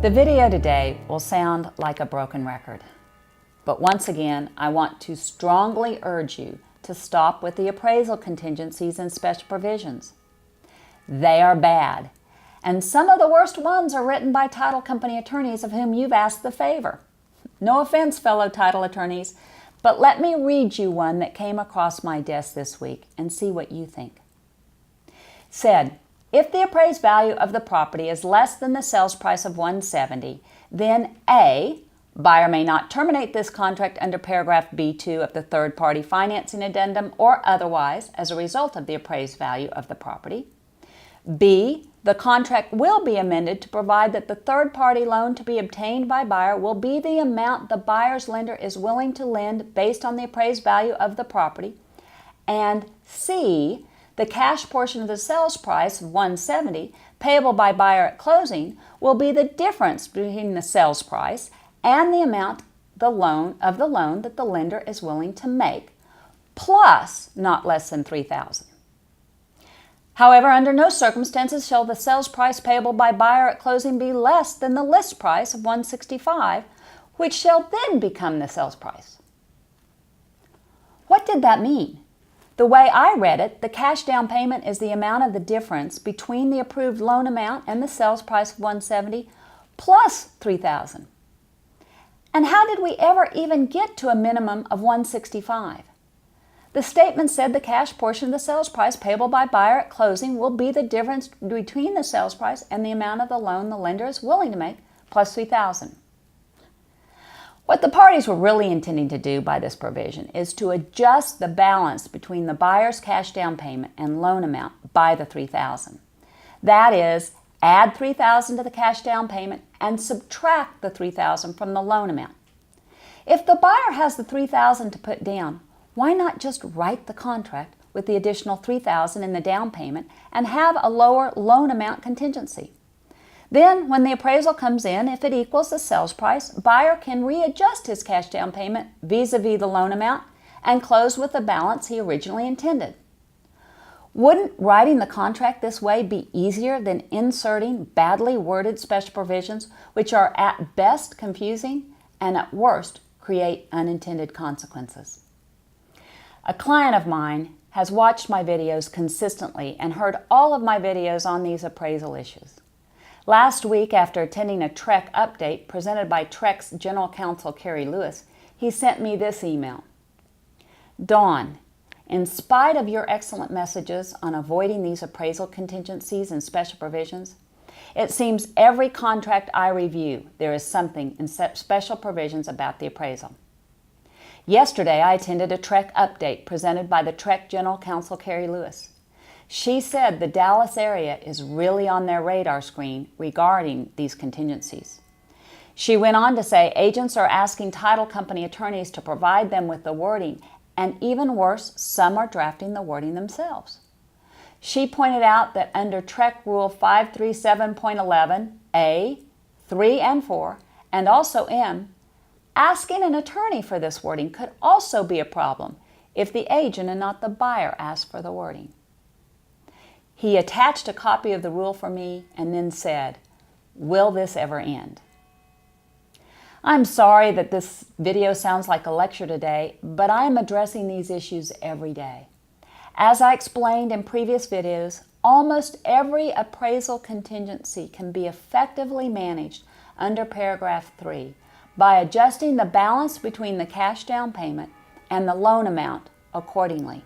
The video today will sound like a broken record, but once again, I want to strongly urge you to stop with the appraisal contingencies and special provisions. They are bad, and some of the worst ones are written by title company attorneys of whom you've asked the favor. No offense, fellow title attorneys, but let me read you one that came across my desk this week and see what you think. Said, if the appraised value of the property is less than the sales price of $170, then A, buyer may not terminate this contract under paragraph B2 of the third-party financing addendum or otherwise as a result of the appraised value of the property. B, the contract will be amended to provide that the third-party loan to be obtained by buyer will be the amount the buyer's lender is willing to lend based on the appraised value of the property. And C, the cash portion of the sales price of $170 payable by buyer at closing will be the difference between the sales price and the amount of the loan that the lender is willing to make, plus not less than $3,000. However, under no circumstances shall the sales price payable by buyer at closing be less than the list price of $165, which shall then become the sales price. What did that mean? The way I read it, the cash down payment is the amount of the difference between the approved loan amount and the sales price of $170 plus $3,000. And how did we ever even get to a minimum of $165? The statement said the cash portion of the sales price payable by buyer at closing will be the difference between the sales price and the amount of the loan the lender is willing to make plus $3,000. What the parties were really intending to do by this provision is to adjust the balance between the buyer's cash down payment and loan amount by the $3,000. That is, add $3,000 to the cash down payment and subtract the $3,000 from the loan amount. If the buyer has the $3,000 to put down, why not just write the contract with the additional $3,000 in the down payment and have a lower loan amount contingency? Then, when the appraisal comes in, if it equals the sales price, buyer can readjust his cash down payment vis-a-vis the loan amount and close with the balance he originally intended. Wouldn't writing the contract this way be easier than inserting badly worded special provisions which are at best confusing and at worst create unintended consequences? A client of mine has watched my videos consistently and heard all of my videos on these appraisal issues. Last week, after attending a TREC update presented by TREC's General Counsel Carrie Lewis, he sent me this email. Dawn, in spite of your excellent messages on avoiding these appraisal contingencies and special provisions, it seems every contract I review, there is something in special provisions about the appraisal. Yesterday, I attended a TREC update presented by the TREC General Counsel Carrie Lewis. She said the Dallas area is really on their radar screen regarding these contingencies. She went on to say agents are asking title company attorneys to provide them with the wording, and even worse, some are drafting the wording themselves. She pointed out that under TREC Rule 537.11, A, 3 and 4, and also M, asking an attorney for this wording could also be a problem if the agent and not the buyer asked for the wording. He attached a copy of the rule for me and then said, "Will this ever end?" I'm sorry that this video sounds like a lecture today, but I am addressing these issues every day. As I explained in previous videos, almost every appraisal contingency can be effectively managed under paragraph 3 by adjusting the balance between the cash down payment and the loan amount accordingly.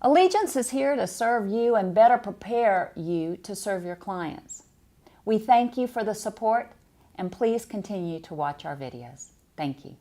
Allegiance is here to serve you and better prepare you to serve your clients. We thank you for the support, and please continue to watch our videos. Thank you.